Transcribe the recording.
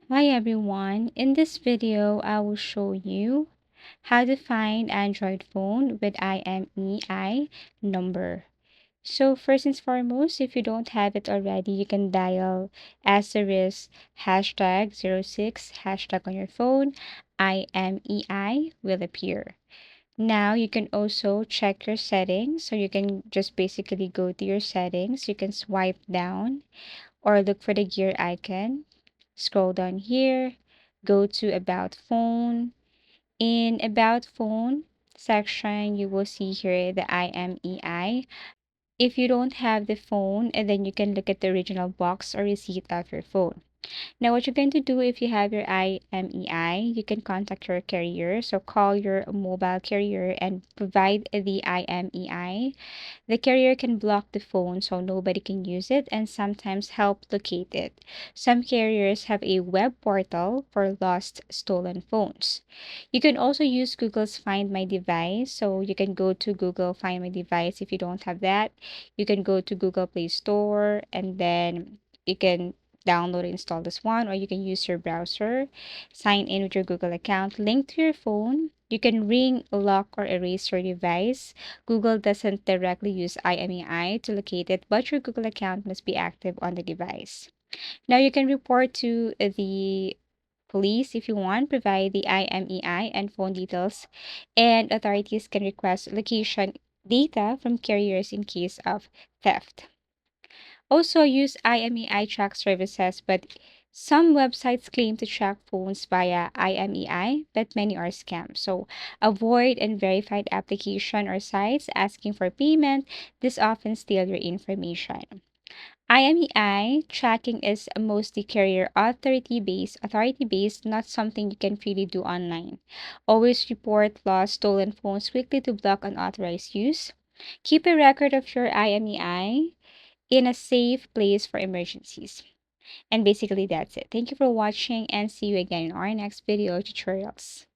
Hi everyone, in this video I will show you how to find Android phone with IMEI number. So first and foremost, if you don't have it already, you can dial asterisk #06 hashtag on your phone, IMEI will appear. Now you can also check your settings, so you can just basically go to your settings, you can swipe down or look for the gear icon. Scroll down here, go to About Phone. In About Phone section, you will see here the IMEI. If you don't have the phone, and then you can look at the original box or receipt of your phone. Now, what you're going to do if you have your IMEI, you can contact your carrier. So call your mobile carrier and provide the IMEI. The carrier can block the phone so nobody can use it and sometimes help locate it. Some carriers have a web portal for lost stolen phones. You can also use Google's Find My Device. So you can go to Google Find My Device if you don't have that. You can go to Google Play Store and then you can download and install this one, or you can use your browser, sign in with your Google account, link to your phone. You can ring, lock, or erase your device. Google doesn't directly use IMEI to locate it, but your Google account must be active on the device. Now you can report to the police if you want, provide the IMEI and phone details, and authorities can request location data from carriers in case of theft. Also use IMEI track services, but some websites claim to track phones via IMEI, but many are scams. So avoid unverified application or sites asking for payment. This often steal your information. IMEI tracking is mostly carrier authority based, not something you can freely do online. Always report lost stolen phones quickly to block unauthorized use. Keep a record of your IMEI in a safe place for emergencies. And basically that's it. Thank you for watching and see you again in our next video tutorials.